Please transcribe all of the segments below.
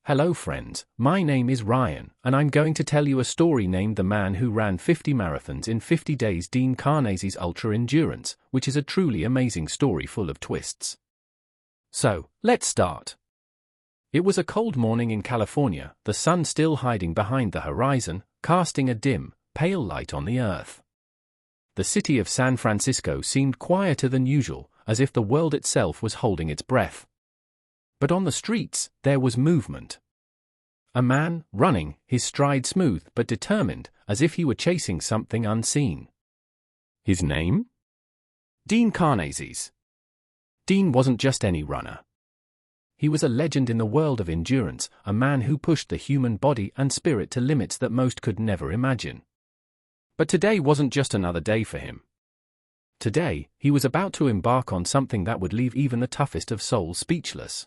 Hello friends, my name is Ryan, and I'm going to tell you a story named The Man Who Ran 50 Marathons in 50 Days, Dean Karnazes' Ultra Endurance, which is a truly amazing story full of twists. So, let's start. It was a cold morning in California, the sun still hiding behind the horizon, casting a dim, pale light on the earth. The city of San Francisco seemed quieter than usual, as if the world itself was holding its breath. But on the streets, there was movement. A man, running, his stride smooth but determined, as if he were chasing something unseen. His name? Dean Karnazes. Dean wasn't just any runner. He was a legend in the world of endurance, a man who pushed the human body and spirit to limits that most could never imagine. But today wasn't just another day for him. Today, he was about to embark on something that would leave even the toughest of souls speechless.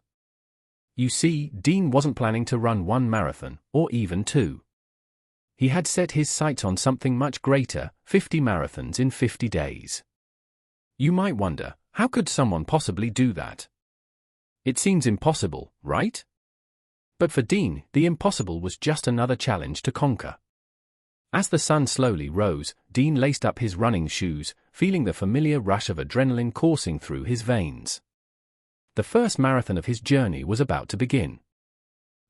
You see, Dean wasn't planning to run one marathon, or even two. He had set his sights on something much greater, 50 marathons in 50 days. You might wonder, how could someone possibly do that? It seems impossible, right? But for Dean, the impossible was just another challenge to conquer. As the sun slowly rose, Dean laced up his running shoes, feeling the familiar rush of adrenaline coursing through his veins. The first marathon of his journey was about to begin.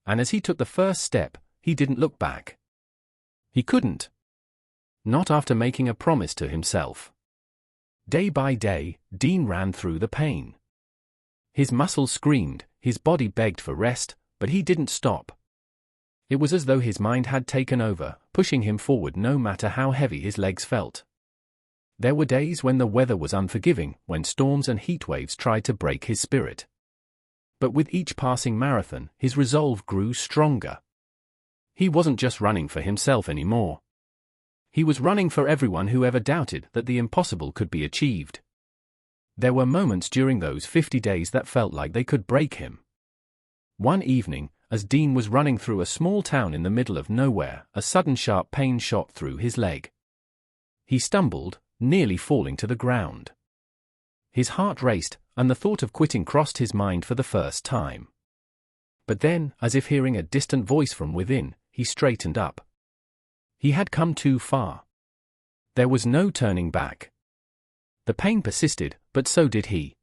And as he took the first step, he didn't look back. He couldn't. Not after making a promise to himself. Day by day, Dean ran through the pain. His muscles screamed, his body begged for rest, but he didn't stop. It was as though his mind had taken over, pushing him forward no matter how heavy his legs felt. There were days when the weather was unforgiving, when storms and heat waves tried to break his spirit. But with each passing marathon, his resolve grew stronger. He wasn't just running for himself anymore. He was running for everyone who ever doubted that the impossible could be achieved. There were moments during those 50 days that felt like they could break him. One evening, as Dean was running through a small town in the middle of nowhere, a sudden sharp pain shot through his leg. He stumbled, nearly falling to the ground. His heart raced, and the thought of quitting crossed his mind for the first time. But then, as if hearing a distant voice from within, he straightened up. He had come too far. There was no turning back. The pain persisted, but so did he.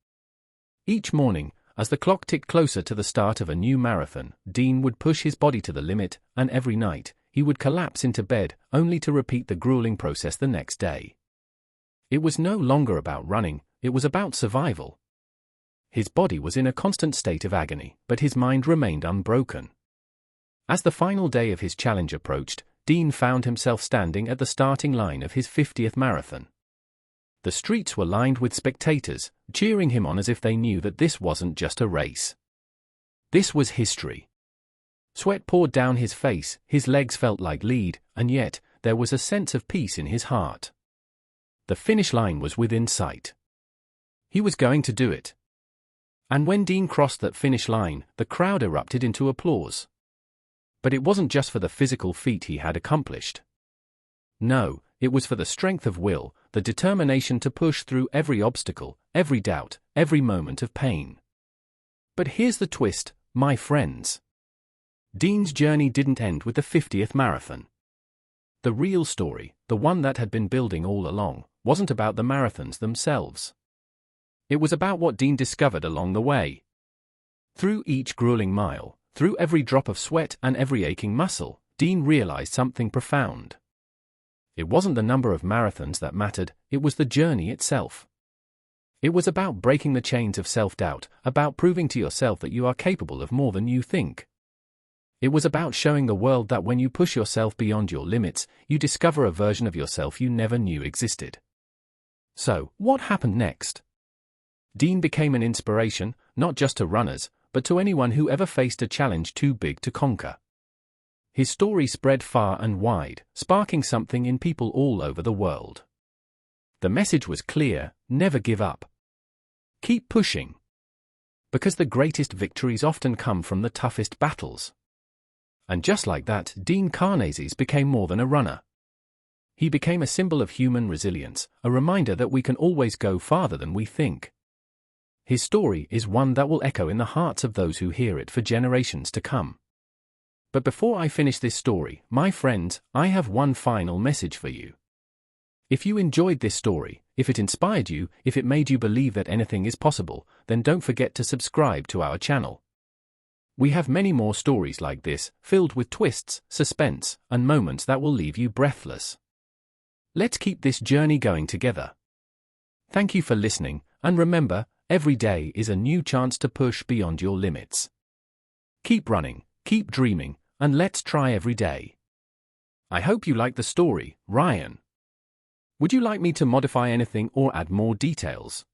Each morning, as the clock ticked closer to the start of a new marathon, Dean would push his body to the limit, and every night, he would collapse into bed, only to repeat the grueling process the next day. It was no longer about running, it was about survival. His body was in a constant state of agony, but his mind remained unbroken. As the final day of his challenge approached, Dean found himself standing at the starting line of his 50th marathon. The streets were lined with spectators, cheering him on as if they knew that this wasn't just a race. This was history. Sweat poured down his face, his legs felt like lead, and yet, there was a sense of peace in his heart. The finish line was within sight. He was going to do it. And when Dean crossed that finish line, the crowd erupted into applause. But it wasn't just for the physical feat he had accomplished. No, it was for the strength of will, the determination to push through every obstacle, every doubt, every moment of pain. But here's the twist, my friends. Dean's journey didn't end with the 50th marathon. The real story, the one that had been building all along, wasn't about the marathons themselves. It was about what Dean discovered along the way. Through each grueling mile, through every drop of sweat and every aching muscle, Dean realized something profound. It wasn't the number of marathons that mattered, it was the journey itself. It was about breaking the chains of self-doubt, about proving to yourself that you are capable of more than you think. It was about showing the world that when you push yourself beyond your limits, you discover a version of yourself you never knew existed. So, what happened next? Dean became an inspiration, not just to runners, but to anyone who ever faced a challenge too big to conquer. His story spread far and wide, sparking something in people all over the world. The message was clear: never give up. Keep pushing. Because the greatest victories often come from the toughest battles. And just like that, Dean Karnazes became more than a runner. He became a symbol of human resilience, a reminder that we can always go farther than we think. His story is one that will echo in the hearts of those who hear it for generations to come. But before I finish this story, my friends, I have one final message for you. If you enjoyed this story, if it inspired you, if it made you believe that anything is possible, then don't forget to subscribe to our channel. We have many more stories like this, filled with twists, suspense, and moments that will leave you breathless. Let's keep this journey going together. Thank you for listening, and remember, every day is a new chance to push beyond your limits. Keep running, keep dreaming, and let's try every day. I hope you like the story, Ryan. Would you like me to modify anything or add more details?